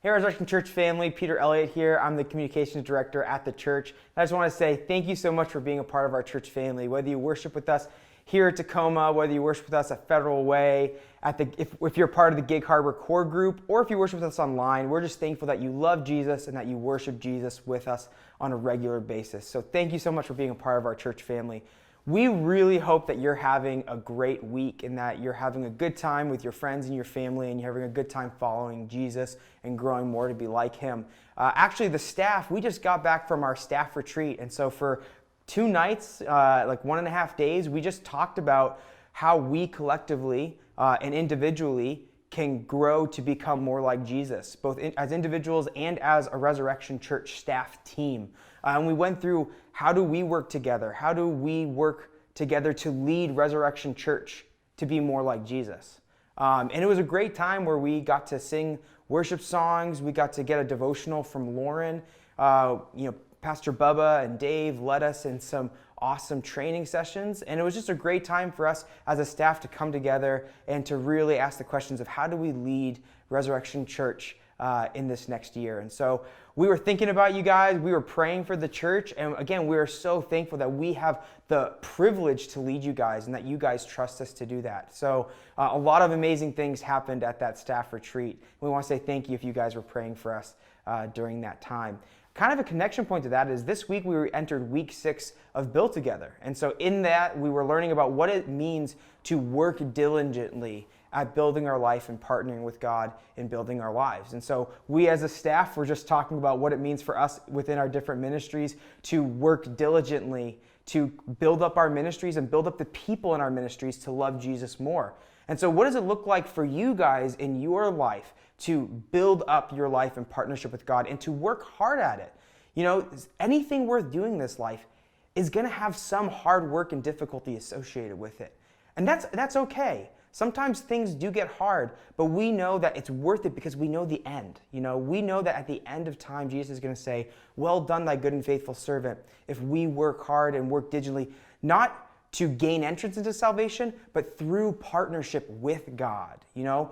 Hey, Resurrection Church family, Peter Elliott here. I'm the communications director at the church. I just want to say thank you so much for being a part of our church family. Whether you worship with us here at Tacoma, whether you worship with us at Federal Way, if you're part of the Gig Harbor core group, or if you worship with us online, we're just thankful that you love Jesus and that you worship Jesus with us on a regular basis. So thank you so much for being a part of our church family. We really hope that you're having a great week and that you're having a good time with your friends and your family and you're having a good time following Jesus and growing more to be like him. Actually, the staff, we just got back from our staff retreat. And so for 2 nights, like 1.5 days, we just talked about how we collectively and individually can grow to become more like Jesus, both as individuals and as a Resurrection Church staff team. And we went through, how do we work together? How do we work together to lead Resurrection Church to be more like Jesus? And it was a great time where we got to sing worship songs. We got to get a devotional from Lauren. Pastor Bubba and Dave led us in some awesome training sessions. And it was just a great time for us as a staff to come together and to really ask the questions of how do we lead Resurrection Church in this next year. And so we were thinking about you guys. We were praying for the church. And again, we are so thankful that we have the privilege to lead you guys and that you guys trust us to do that. So a lot of amazing things happened at that staff retreat. We want to say thank you if you guys were praying for us during that time. Kind of a connection point to that is this week we entered week 6 of Build Together. And so in that, we were learning about what it means to work diligently at building our life and partnering with God in building our lives. And so we as a staff were just talking about what it means for us within our different ministries to work diligently to build up our ministries and build up the people in our ministries to love Jesus more. And so what does it look like for you guys in your life to build up your life in partnership with God and to work hard at it? You know, anything worth doing in this life is going to have some hard work and difficulty associated with it. And that's okay. Sometimes things do get hard, but we know that it's worth it because we know the end. You know, we know that at the end of time, Jesus is going to say, "Well done, thy good and faithful servant," if we work hard and work diligently, not to gain entrance into salvation, but through partnership with God. You know,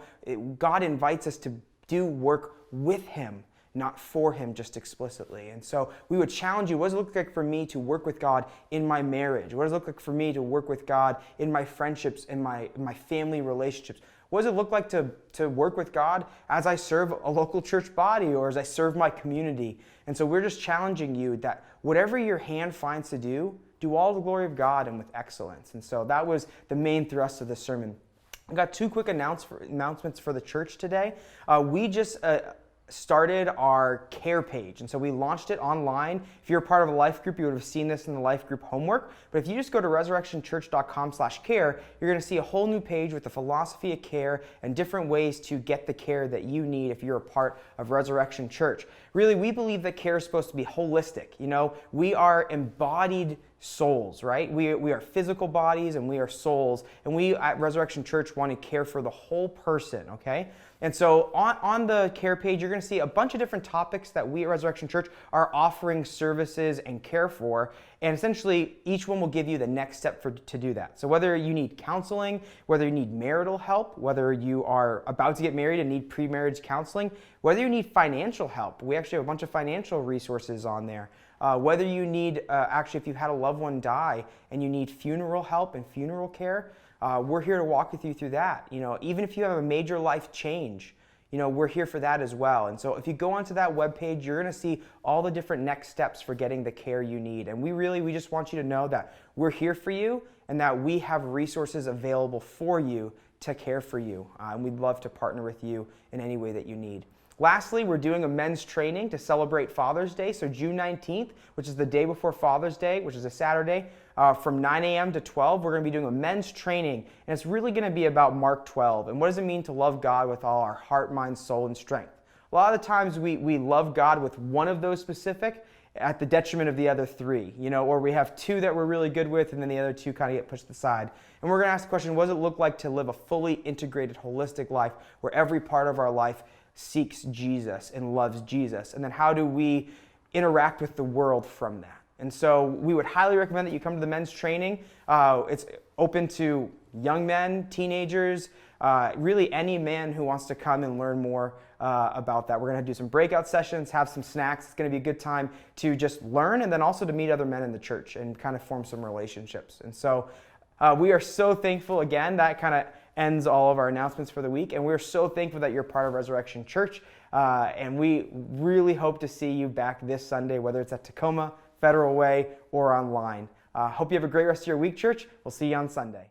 God invites us to do work with him, not for him just explicitly. And so we would challenge you, what does it look like for me to work with God in my marriage? What does it look like for me to work with God in my friendships, in my family relationships? What does it look like to work with God as I serve a local church body or as I serve my community? And so we're just challenging you that whatever your hand finds to do all the glory of God and with excellence. And so that was the main thrust of the sermon. I got 2 quick announcements for the church today. We just started our care page. And so we launched it online. If you're a part of a life group, you would have seen this in the life group homework. But if you just go to resurrectionchurch.com/care, you're going to see a whole new page with the philosophy of care and different ways to get the care that you need if you're a part of Resurrection Church. Really, we believe that care is supposed to be holistic. You know, we are embodied souls, right? We are physical bodies and we are souls. And we at Resurrection Church want to care for the whole person, okay? And so on the care page, you're going to see a bunch of different topics that we at Resurrection Church are offering services and care for. And essentially, each one will give you the next step to do that. So whether you need counseling, whether you need marital help, whether you are about to get married and need pre-marriage counseling, whether you need financial help, we actually have a bunch of financial resources on there. Whether you need, actually, if you've had a loved one die and you need funeral help and funeral care, we're here to walk with you through that. You know, even if you have a major life change, you know, we're here for that as well. And so if you go onto that webpage, you're going to see all the different next steps for getting the care you need. And we just want you to know that we're here for you and that we have resources available for you to care for you. And we'd love to partner with you in any way that you need. Lastly, we're doing a men's training to celebrate Father's Day. So June 19th, which is the day before Father's Day, which is a Saturday, from 9 a.m. to 12, we're going to be doing a men's training. And it's really going to be about Mark 12. And what does it mean to love God with all our heart, mind, soul, and strength? A lot of the times we love God with one of those specific at the detriment of the other 3, you know, or we have 2 that we're really good with and then the other 2 kind of get pushed aside. And we're going to ask the question, what does it look like to live a fully integrated, holistic life where every part of our life seeks Jesus and loves Jesus? And then how do we interact with the world from that? And so we would highly recommend that you come to the men's training. It's open to young men, teenagers, really any man who wants to come and learn more about that. We're going to do some breakout sessions, have some snacks. It's going to be a good time to just learn and then also to meet other men in the church and kind of form some relationships. And so we are so thankful. Again, that kind of ends all of our announcements for the week. And we're so thankful that you're part of Resurrection Church. And we really hope to see you back this Sunday, whether it's at Tacoma, Federal Way, or online. Hope you have a great rest of your week, church. We'll see you on Sunday.